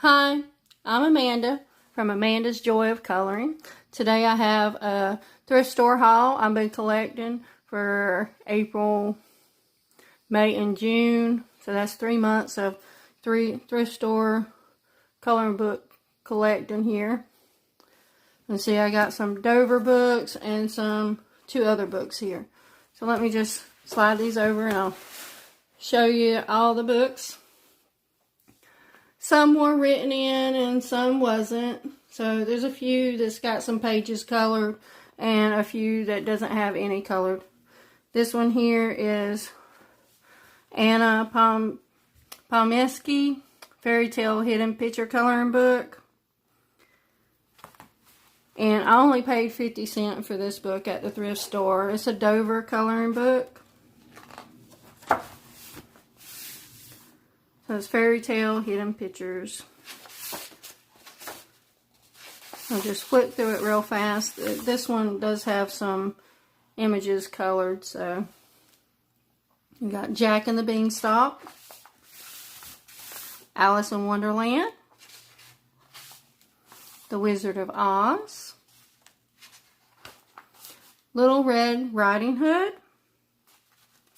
Hi, I'm Amanda from Amanda's Joy of Coloring. Today I have a thrift store haul I've been collecting for April, May, and June. So that's 3 months of thrift store coloring book collecting here. And see, I got some Dover books and two other books here. So let me just slide these over and I'll show you all the books. Some were written in and some wasn't. So there's a few that's got some pages colored and a few that doesn't have any colored. This one here is Anna Palmeski Fairy Tale Hidden Picture Coloring Book. And I only paid 50 cents for this book at the thrift store. It's a Dover coloring book. So it's Fairy Tale Hidden Pictures. I'll just flip through it real fast. This one does have some images colored. So you got Jack and the Beanstalk, Alice in Wonderland, The Wizard of Oz, Little Red Riding Hood.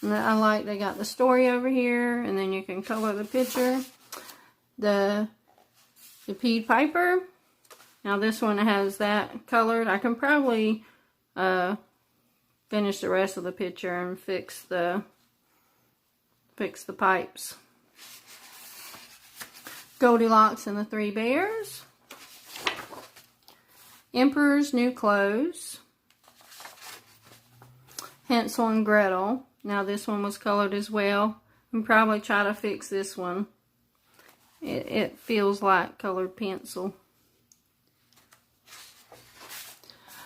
And I like they got the story over here, and then you can color the picture. The Pied Piper. Now this one has that colored. I can probably finish the rest of the picture and fix the pipes. Goldilocks and the Three Bears. Emperor's New Clothes. Hansel and Gretel. Now this one was colored as well. I'll probably try to fix this one. It feels like colored pencil.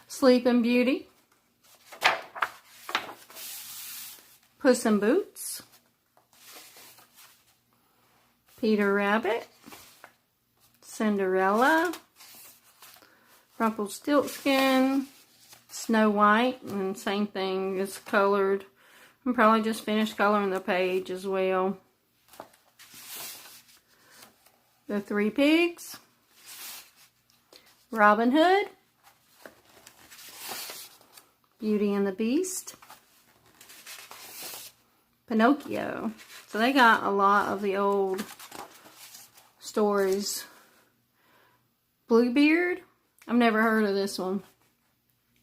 Sleeping Beauty. Puss in Boots. Peter Rabbit. Cinderella. Rumpelstiltskin. Snow White. And same thing, is colored. I'm probably just finished coloring the page as well. The Three Pigs. Robin Hood. Beauty and the Beast. Pinocchio. So they got a lot of the old stories. Bluebeard. I've never heard of this one.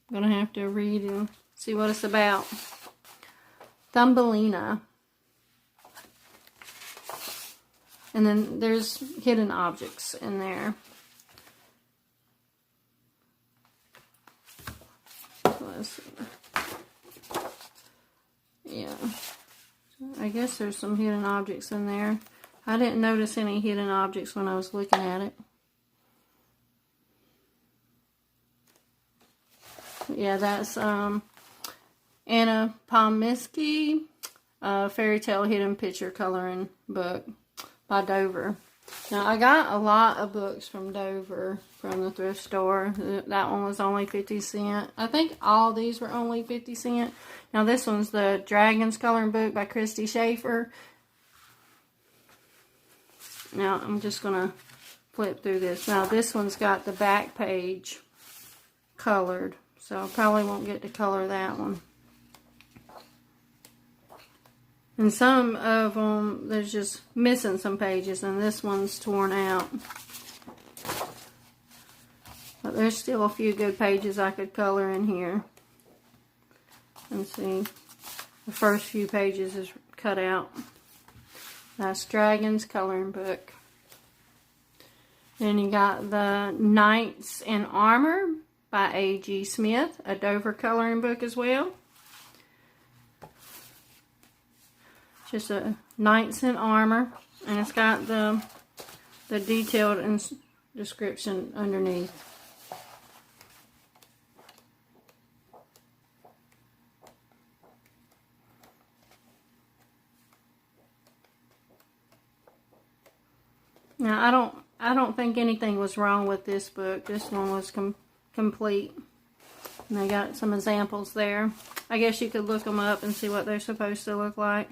I'm gonna have to read and see what it's about. Thumbelina. And then there's hidden objects in there. So let's see. Yeah. I guess there's some hidden objects in there. I didn't notice any hidden objects when I was looking at it. Yeah, that's Anna Palmeski, Fairy Tale Hidden Picture Coloring Book by Dover. Now, I got a lot of books from Dover from the thrift store. That one was only 50 cents. I think all these were only 50 cents. Now, this one's the Dragons Coloring Book by Christy Schaefer. Now, I'm just going to flip through this. Now, this one's got the back page colored. So, I probably won't get to color that one. And some of them, there's just missing some pages, and this one's torn out. But there's still a few good pages I could color in here. And see, the first few pages is cut out. That's Dragons Coloring Book. Then you got the Knights in Armor by A.G. Smith, a Dover coloring book as well. Just a Knights in Armor, and it's got the detailed description underneath. Now I don't think anything was wrong with this book. This one was complete. And they got some examples there. I guess you could look them up and see what they're supposed to look like.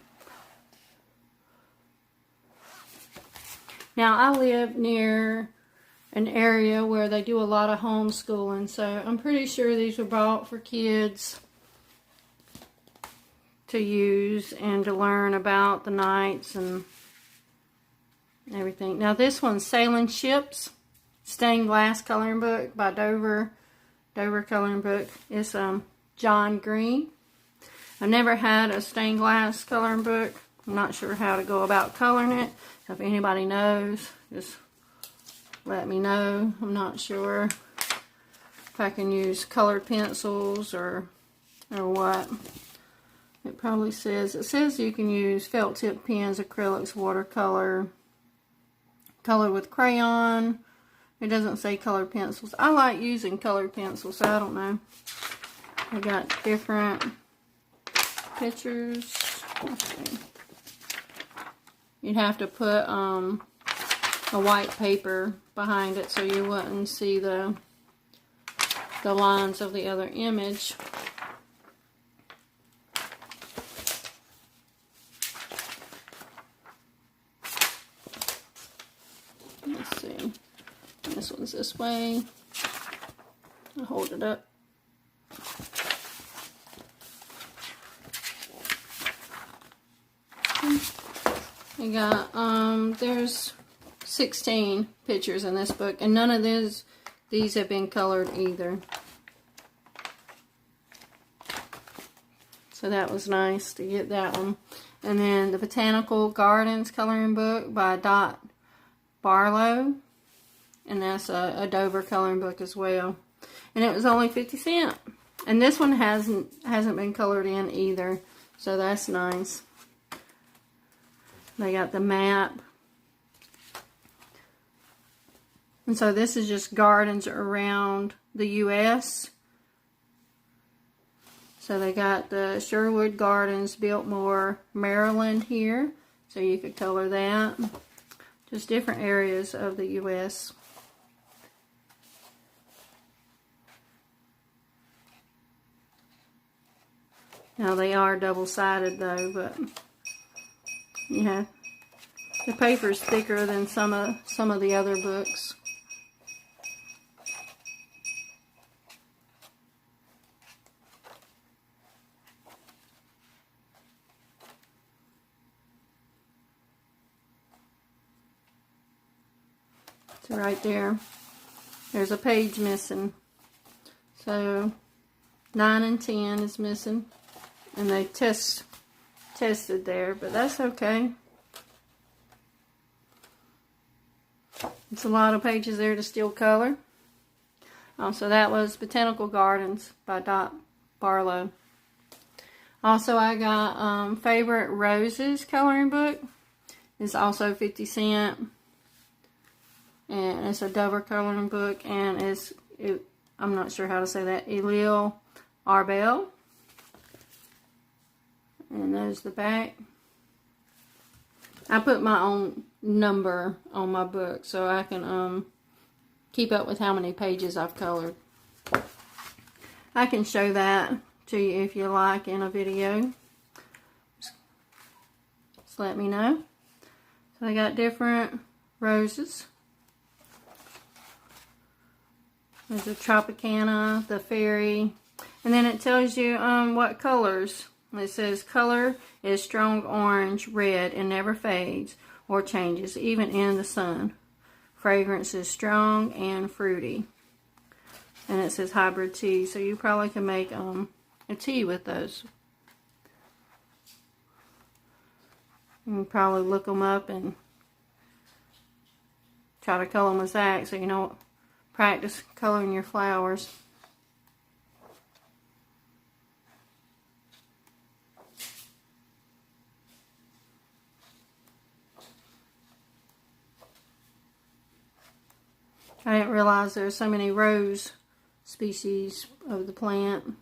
Now, I live near an area where they do a lot of homeschooling, so I'm pretty sure these were bought for kids to use and to learn about the nights and everything. Now, this one's Sailing Ships, Stained Glass Coloring Book by Dover Coloring Book. It's John Green. I've never had a stained glass coloring book. I'm not sure how to go about coloring it. So if anybody knows, just let me know. I'm not sure if I can use colored pencils or what. It probably says, it says you can use felt tip pens, acrylics, watercolor, color with crayon. It doesn't say colored pencils. I like using colored pencils, so I don't know. I got different pictures. Let's see. You'd have to put a white paper behind it so you wouldn't see the lines of the other image. Let's see. This one's this way. I'll hold it up. I got, there's 16 pictures in this book, and none of these have been colored either. So that was nice to get that one. And then the Botanical Gardens coloring book by Dot Barlow. And that's a Dover coloring book as well. And it was only 50 cents. And this one hasn't been colored in either. So that's nice. They got the map. And so this is just gardens around the U.S. So they got the Sherwood Gardens, Biltmore, Maryland here. So you could color that. Just different areas of the U.S. Now they are double-sided though, but yeah, the paper's thicker than some of the other books. So right there, there's a page missing. So 9 and 10 is missing, and they tested there, but that's okay. It's a lot of pages there to still color. So that was Botanical Gardens by Dot Barlow. Also, I got Favorite Roses coloring book. It's also 50 cents. And it's a Dover coloring book, and I'm not sure how to say that, Elil Arbel. And there's the back. I put my own number on my book so I can keep up with how many pages I've colored. I can show that to you if you like in a video. Just let me know. So I got different roses. There's a Tropicana, the Fairy, and then it tells you what colors. It says color is strong orange, red, and never fades or changes, even in the sun. Fragrance is strong and fruity. And it says hybrid tea, so you probably can make a tea with those. You can probably look them up and try to color them with that, so you know, practice coloring your flowers. I didn't realize there's so many rose species of the plant.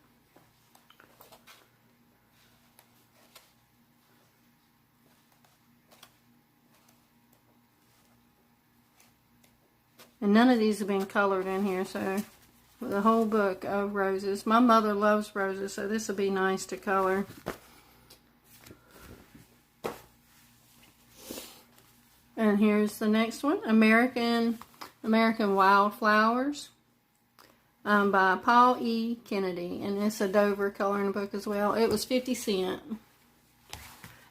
And none of these have been colored in here, so with a whole book of roses. My mother loves roses, so this will be nice to color. And here's the next one, American Wildflowers, by Paul E. Kennedy, and it's a Dover coloring book as well. It was 50 cents.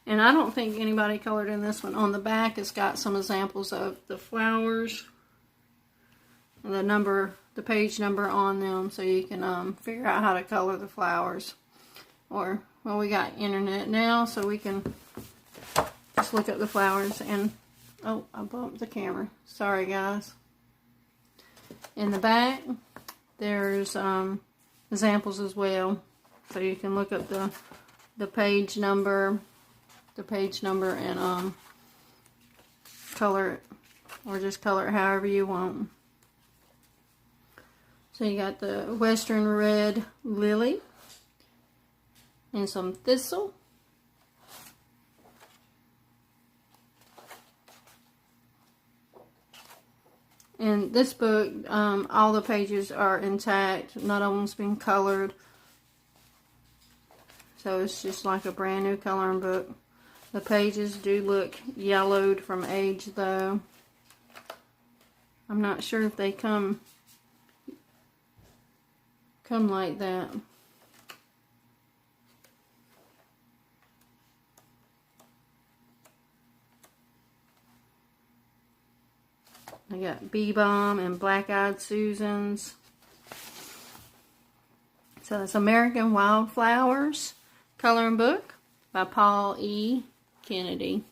And I don't think anybody colored in this one. On the back, it's got some examples of the flowers, and the page number on them, so you can figure out how to color the flowers. Or, well, we got internet now, so we can just look at the flowers. And oh, I bumped the camera. Sorry, guys. In the back, there's examples as well, so you can look up the page number, and color it, or just color it however you want. So you got the Western Red Lily and some thistle. And this book, all the pages are intact. None of them's been colored. So it's just like a brand new coloring book. The pages do look yellowed from age though. I'm not sure if they come like that. I got Bee Balm and Black Eyed Susans. So it's American Wildflowers coloring book by Paul E. Kennedy.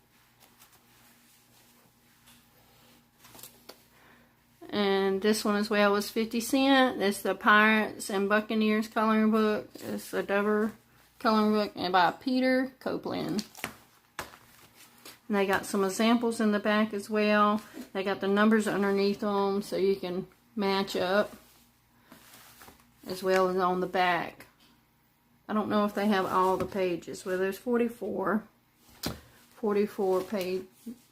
And this one as well was 50 cents. It's the Pirates and Buccaneers coloring book. It's a Dover coloring book and by Peter Copeland. And they got some examples in the back as well. They got the numbers underneath them so you can match up, as well as on the back. I don't know if they have all the pages. Well, there's 44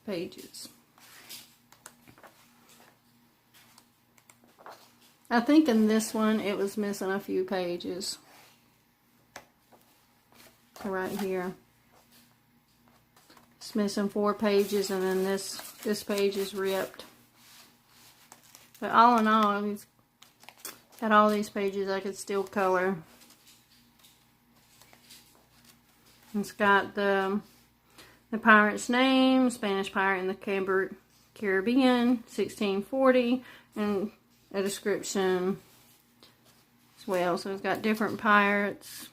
pages. I think in this one it was missing a few pages. Right here. It's missing 4 pages, and then this page is ripped. But all in all, it's got all these pages I could still color. It's got the pirate's name, Spanish pirate in the Caribbean, 1640, and a description as well. So it's got different pirates.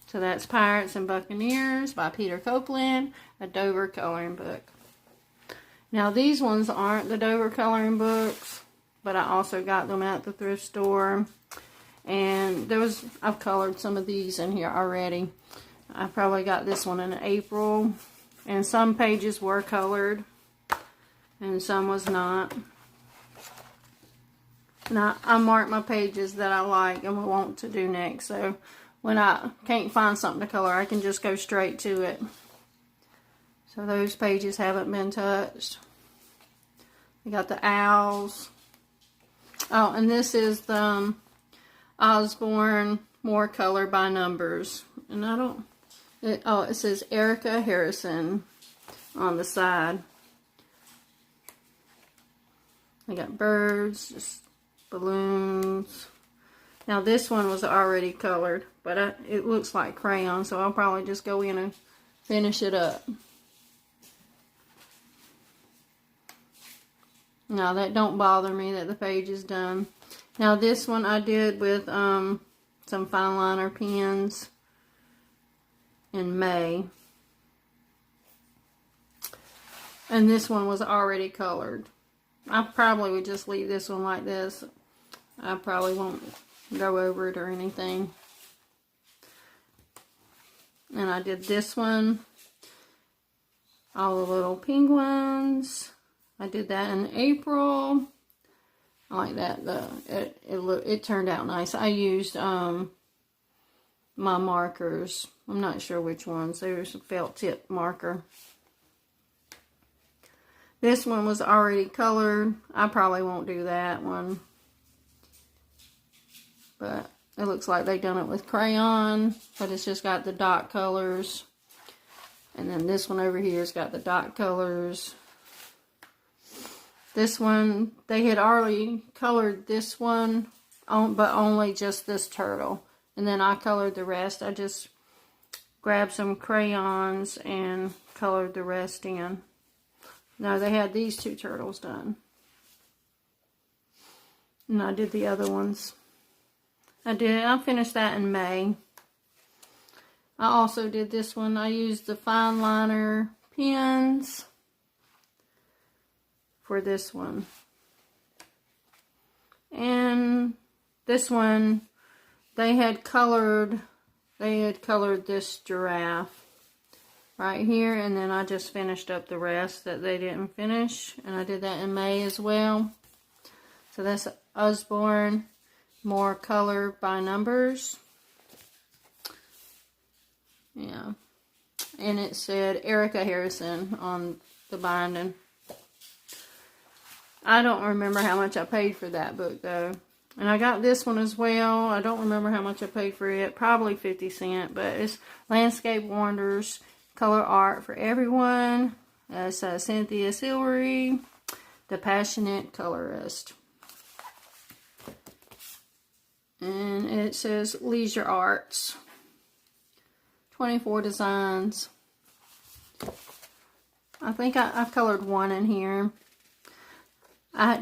So that's Pirates and Buccaneers by Peter Copeland, a Dover coloring book. Now these ones aren't the Dover coloring books, but I also got them at the thrift store. And I've colored some of these in here already. I probably got this one in April. And some pages were colored and some was not. Now I mark my pages that I like and want to do next. So when I can't find something to color, I can just go straight to it. So those pages haven't been touched. We got the owls. Oh, and this is the Osborne More Color by Numbers. And it says Erica Harrison on the side. I got birds, just balloons. Now this one was already colored, but it looks like crayon, so I'll probably just go in and finish it up. Now that don't bother me that the page is done. Now this one I did with some fine liner pens in May. And this one was already colored. I probably would just leave this one like this. I probably won't go over it or anything. And I did this one, all the little penguins. I did that in April. I like that. It turned out nice. I used my markers. I'm not sure which ones. There's a felt tip marker. This one was already colored. I probably won't do that one. But It looks like they done it with crayon, but it's just got the dot colors. And then this one over here has got the dot colors. This one, they had already colored this one, but only just this turtle. And then I colored the rest. I just grabbed some crayons and colored the rest in. Now they had these two turtles done. And I did the other ones. I finished that in May. I also did this one. I used the fine liner pens for this one. And this one, they had colored this giraffe right here, and then I just finished up the rest that they didn't finish, and I did that in May as well. So that's Osborne, more color by numbers. Yeah. And it said Erica Harrison on the binding. I don't remember how much I paid for that book though. And I got this one as well. I don't remember how much I paid for it. Probably 50 cents. But it's Landscape Wonders, Color Art for Everyone. It's Cynthia Silvery, the Passionate Colorist. And it says Leisure Arts. 24 designs. I think I've colored one in here. I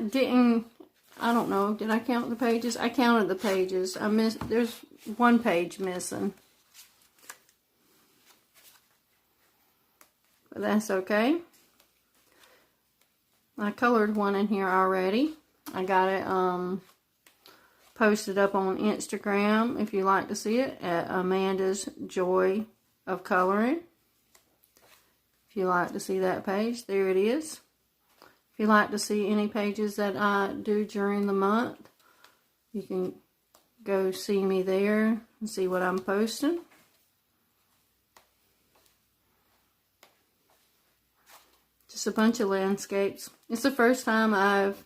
don't know, did I count the pages? I counted the pages. There's one page missing. But that's okay. I colored one in here already. I got it posted up on Instagram if you like to see it at Amanda's Joy of Coloring. If you like to see that page, there it is. If you like to see any pages that I do during the month, you can go see me there and see what I'm posting. Just a bunch of landscapes. It's the first time I've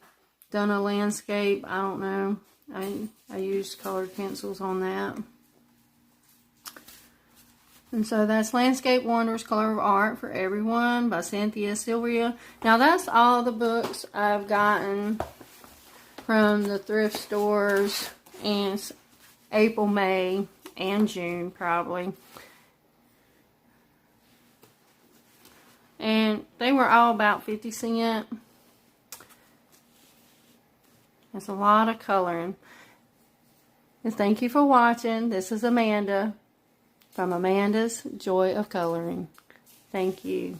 done a landscape. I don't know. I used colored pencils on that. And so that's Landscape Wonders, Color of Art for Everyone by Cynthia Silvery. Now that's all the books I've gotten from the thrift stores in April, May, and June probably. And they were all about 50 cents. That's a lot of coloring. And thank you for watching. This is Amanda from Amanda's Joy of Coloring. Thank you.